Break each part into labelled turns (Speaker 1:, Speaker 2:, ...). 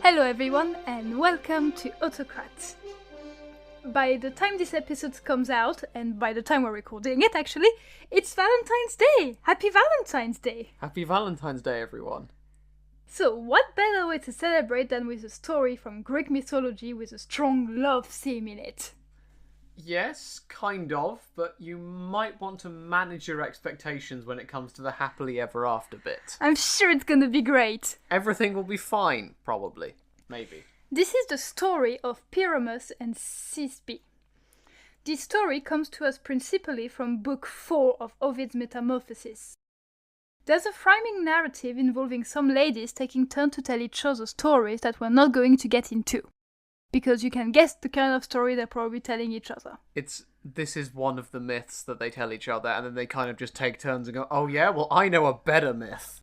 Speaker 1: Hello everyone and welcome to Autocrat. By the time this episode comes out, and by the time we're recording it actually, it's Valentine's Day! Happy Valentine's Day!
Speaker 2: Happy Valentine's Day, everyone.
Speaker 1: So what better way to celebrate than with a story from Greek mythology with a strong love theme in it?
Speaker 2: Yes, kind of, but you might want to manage your expectations when it comes to the happily ever after bit.
Speaker 1: I'm sure it's gonna be great!
Speaker 2: Everything will be fine, probably. Maybe.
Speaker 1: This is the story of Pyramus and Thisbe. This story comes to us principally from Book 4 of Ovid's Metamorphoses. There's a rhyming narrative involving some ladies taking turn to tell each other stories that we're not going to get into. Because you can guess the kind of story they're probably telling each other.
Speaker 2: This is one of the myths that they tell each other, and then they kind of just take turns and go, oh yeah, well I know a better myth.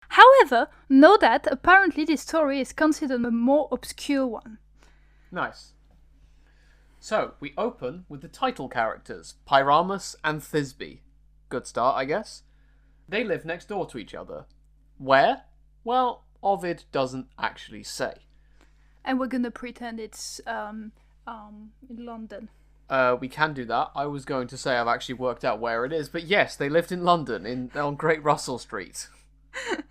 Speaker 1: However, know that apparently this story is considered a more obscure one.
Speaker 2: Nice. So, we open with the title characters, Pyramus and Thisbe. Good start, I guess. They live next door to each other. Where? Well, Ovid doesn't actually say.
Speaker 1: And we're gonna pretend it's in London.
Speaker 2: We can do that. I was going to say I've actually worked out where it is, but yes, they lived in London, on Great Russell Street.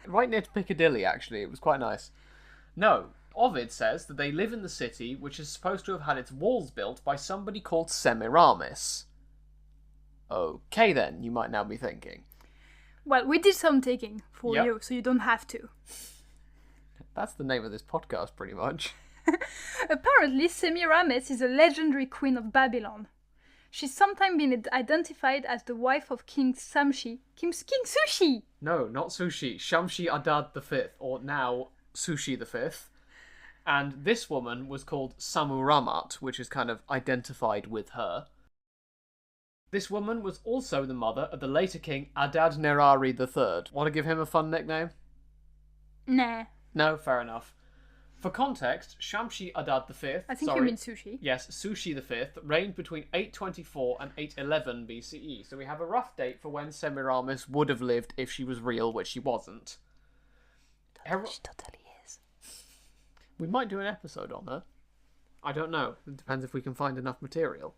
Speaker 2: Right near to Piccadilly, actually. It was quite nice. No, Ovid says that they live in the city, which is supposed to have had its walls built by somebody called Semiramis. Okay then, you might now be thinking.
Speaker 1: Well, we did some digging for you, so you don't have to.
Speaker 2: That's the name of this podcast, pretty much.
Speaker 1: Apparently, Semiramis is a legendary queen of Babylon. She's sometimes been identified as the wife of King Shamshi. King Sushi!
Speaker 2: No, not Sushi. Shamshi Adad V, or now Sushi V. And this woman was called Samuramat, which is kind of identified with her. This woman was also the mother of the later king Adad Nerari III. Want to give him a fun nickname?
Speaker 1: Nah.
Speaker 2: No, fair enough. For context, Shamshi Adad V...
Speaker 1: I think you mean Sushi.
Speaker 2: Yes, Sushi V reigned between 824 and 811 BCE, so we have a rough date for when Semiramis would have lived if she was real, which she wasn't.
Speaker 1: She totally is.
Speaker 2: We might do an episode on her. I don't know. It depends if we can find enough material.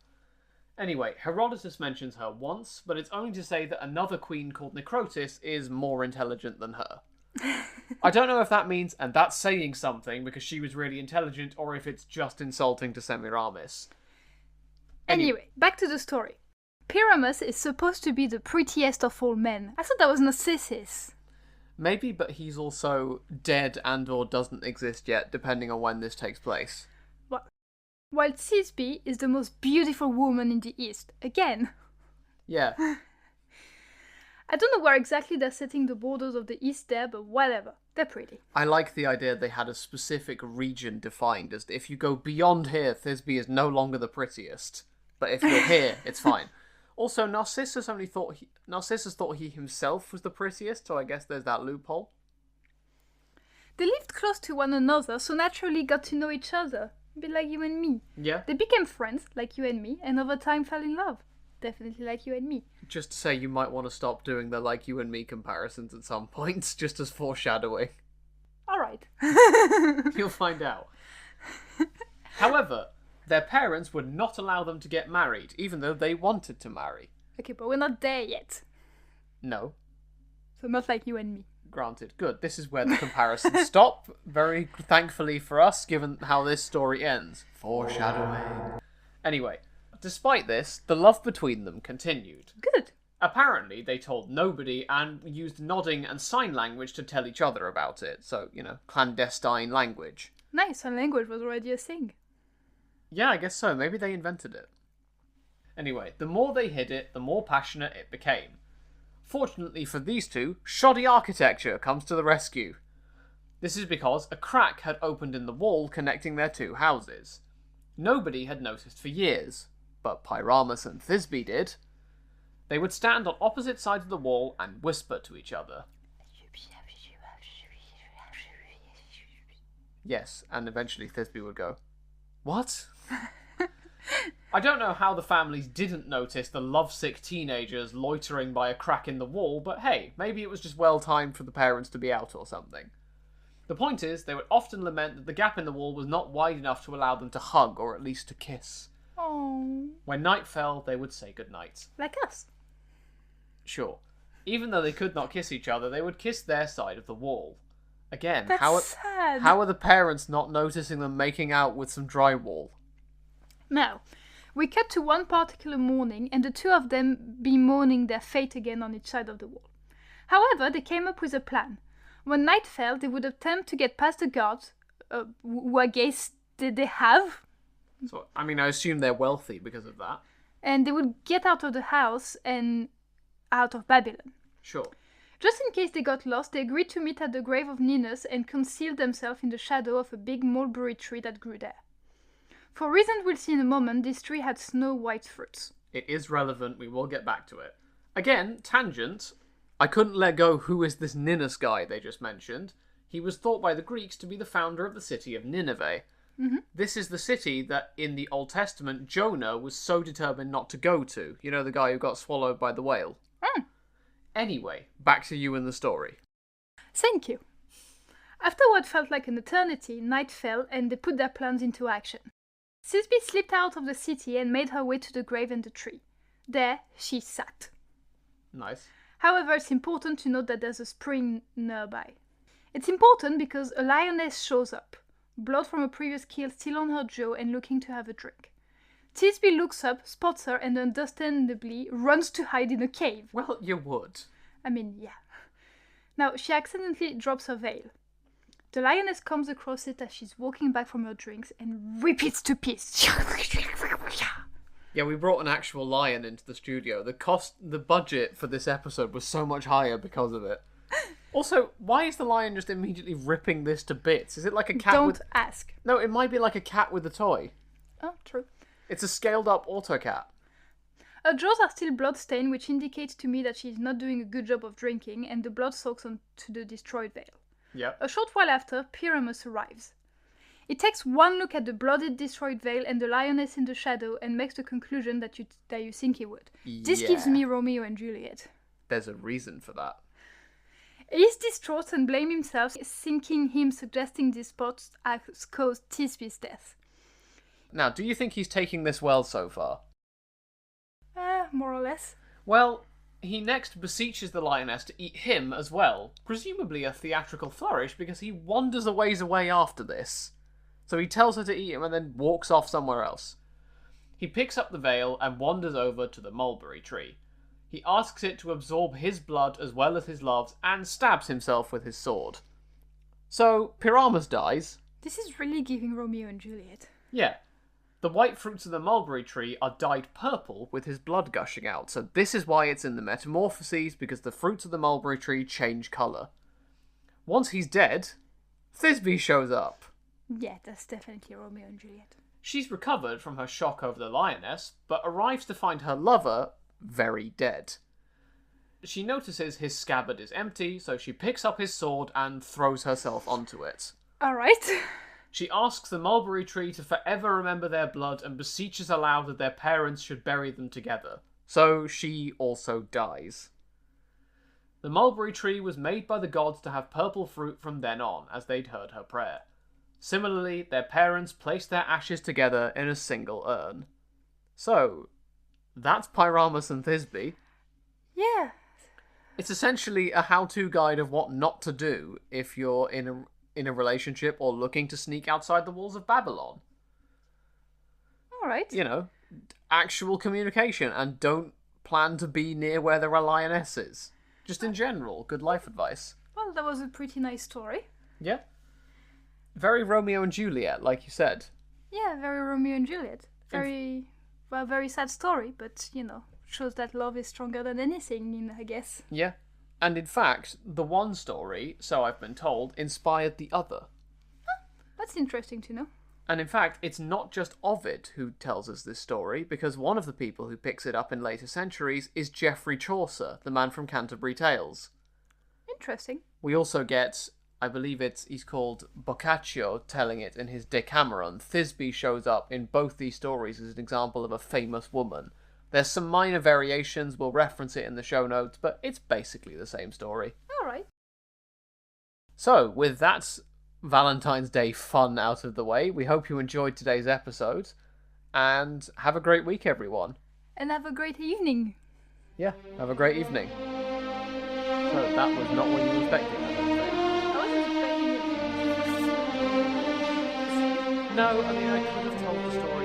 Speaker 2: Anyway, Herodotus mentions her once, but it's only to say that another queen called Necrotis is more intelligent than her. I don't know if that means, and that's saying something because she was really intelligent, or if it's just insulting to Semiramis.
Speaker 1: Anyway, back to the story. Pyramus is supposed to be the prettiest of all men. I thought that was Narcissus.
Speaker 2: Maybe, but he's also dead and or doesn't exist yet, depending on when this takes place.
Speaker 1: While Thisbe is the most beautiful woman in the East. Again.
Speaker 2: Yeah.
Speaker 1: I don't know where exactly they're setting the borders of the East there, but whatever. They're pretty.
Speaker 2: I like the idea they had a specific region defined as if you go beyond here, Thisbe is no longer the prettiest. But if you're here, it's fine. Also, Narcissus thought he himself was the prettiest, so I guess there's that loophole.
Speaker 1: They lived close to one another, so naturally got to know each other. A bit like you and me.
Speaker 2: Yeah.
Speaker 1: They became friends, like you and me, and over time fell in love. Definitely like you and me.
Speaker 2: Just to say, you might want to stop doing the like you and me comparisons at some points, just as foreshadowing.
Speaker 1: Alright.
Speaker 2: You'll find out. However, their parents would not allow them to get married, even though they wanted to marry.
Speaker 1: Okay, but we're not there yet.
Speaker 2: No.
Speaker 1: So not like you and me.
Speaker 2: Granted. Good. This is where the comparisons stop. Very thankfully for us, given how this story ends. Foreshadowing. Anyway. Despite this, the love between them continued.
Speaker 1: Good.
Speaker 2: Apparently, they told nobody and used nodding and sign language to tell each other about it. So, clandestine language.
Speaker 1: Nice, sign language was already a thing.
Speaker 2: Yeah, I guess so. Maybe they invented it. Anyway, the more they hid it, the more passionate it became. Fortunately for these two, shoddy architecture comes to the rescue. This is because a crack had opened in the wall connecting their two houses. Nobody had noticed for years. But Pyramus and Thisbe did. They would stand on opposite sides of the wall and whisper to each other. Yes, and eventually Thisbe would go, "What?" I don't know how the families didn't notice the lovesick teenagers loitering by a crack in the wall, but hey, maybe it was just well timed for the parents to be out or something. The point is, they would often lament that the gap in the wall was not wide enough to allow them to hug, or at least to kiss.
Speaker 1: Oh.
Speaker 2: When night fell, they would say goodnight.
Speaker 1: Like us.
Speaker 2: Sure. Even though they could not kiss each other, they would kiss their side of the wall. Again,
Speaker 1: That's sad.
Speaker 2: how are the parents not noticing them making out with some drywall?
Speaker 1: Now, we cut to one particular morning, and the two of them bemoaning their fate again on each side of the wall. However, they came up with a plan. When night fell, they would attempt to get past the guards, who I guess they have.
Speaker 2: So, I mean, I assume they're wealthy because of that.
Speaker 1: And they would get out of the house and out of Babylon.
Speaker 2: Sure.
Speaker 1: Just in case they got lost, they agreed to meet at the grave of Ninus and concealed themselves in the shadow of a big mulberry tree that grew there. For reasons we'll see in a moment, this tree had snow-white fruits.
Speaker 2: It is relevant, we will get back to it. Again, tangent, I couldn't let go who is this Ninus guy they just mentioned. He was thought by the Greeks to be the founder of the city of Nineveh.
Speaker 1: Mm-hmm.
Speaker 2: This is the city that in the Old Testament Jonah was so determined not to go to. You know, the guy who got swallowed by the whale.
Speaker 1: Mm.
Speaker 2: Anyway, back to you and the story.
Speaker 1: Thank you. After what felt like an eternity, night fell and they put their plans into action. Thisbe slipped out of the city and made her way to the grave and the tree. There she sat.
Speaker 2: Nice.
Speaker 1: However, it's important to note that there's a spring nearby. It's important because a lioness shows up, blood from a previous kill still on her jaw and looking to have a drink. Thisbe looks up, spots her, and understandably runs to hide in a cave.
Speaker 2: Well, you would.
Speaker 1: I mean, yeah. Now, she accidentally drops her veil. The lioness comes across it as she's walking back from her drinks and rips it to pieces.
Speaker 2: Yeah, we brought an actual lion into the studio. The budget for this episode was so much higher because of it. Also, why is the lion just immediately ripping this to bits? Is it like a cat
Speaker 1: Don't ask.
Speaker 2: No, it might be like a cat with a toy.
Speaker 1: Oh, true.
Speaker 2: It's a scaled-up Autocat.
Speaker 1: Her jaws are still blood-stained, which indicates to me that she's not doing a good job of drinking, and the blood soaks onto the destroyed veil.
Speaker 2: Yep.
Speaker 1: A short while after, Pyramus arrives. He takes one look at the bloodied, destroyed veil and the lioness in the shadow and makes the conclusion that you think he would. This gives me Romeo and Juliet.
Speaker 2: There's a reason for that.
Speaker 1: He's distraught and blames himself, thinking him suggesting this spot has caused Thisbe's death.
Speaker 2: Now, do you think he's taking this well so far?
Speaker 1: More or less.
Speaker 2: Well, he next beseeches the lioness to eat him as well, presumably a theatrical flourish because he wanders a ways away after this. So he tells her to eat him and then walks off somewhere else. He picks up the veil and wanders over to the mulberry tree. He asks it to absorb his blood as well as his love's and stabs himself with his sword. So, Pyramus dies.
Speaker 1: This is really giving Romeo and Juliet.
Speaker 2: Yeah. The white fruits of the mulberry tree are dyed purple with his blood gushing out, so this is why it's in the Metamorphoses, because the fruits of the mulberry tree change colour. Once he's dead, Thisbe shows up.
Speaker 1: Yeah, that's definitely Romeo and Juliet.
Speaker 2: She's recovered from her shock over the lioness, but arrives to find her lover very dead. She notices his scabbard is empty, so she picks up his sword and throws herself onto it.
Speaker 1: Alright.
Speaker 2: She asks the mulberry tree to forever remember their blood and beseeches aloud that their parents should bury them together. So she also dies. The mulberry tree was made by the gods to have purple fruit from then on, as they'd heard her prayer. Similarly, their parents placed their ashes together in a single urn. So, that's Pyramus and Thisbe.
Speaker 1: Yeah.
Speaker 2: It's essentially a how-to guide of what not to do if you're in a relationship or looking to sneak outside the walls of Babylon.
Speaker 1: Alright.
Speaker 2: You know, actual communication, and don't plan to be near where there are lionesses. Just in general, good life advice.
Speaker 1: Well, that was a pretty nice story.
Speaker 2: Yeah. Very Romeo and Juliet, like you said.
Speaker 1: Yeah, very Romeo and Juliet. Very sad story, but, shows that love is stronger than anything, I guess.
Speaker 2: Yeah. And in fact, the one story, so I've been told, inspired the other.
Speaker 1: Huh, that's interesting to know.
Speaker 2: And in fact, it's not just Ovid who tells us this story, because one of the people who picks it up in later centuries is Geoffrey Chaucer, the man from Canterbury Tales.
Speaker 1: Interesting.
Speaker 2: We also get, I believe he's called Boccaccio, telling it in his Decameron. Thisbe shows up in both these stories as an example of a famous woman. There's some minor variations, we'll reference it in the show notes, but it's basically the same story.
Speaker 1: Alright.
Speaker 2: So, with that Valentine's Day fun out of the way. We hope you enjoyed today's episode. And have a great week, everyone.
Speaker 1: And have a great evening.
Speaker 2: Yeah, have a great evening. So that was not what you were expecting, I don't think.
Speaker 1: I wasn't expecting it.
Speaker 2: No, I mean, I could have told the story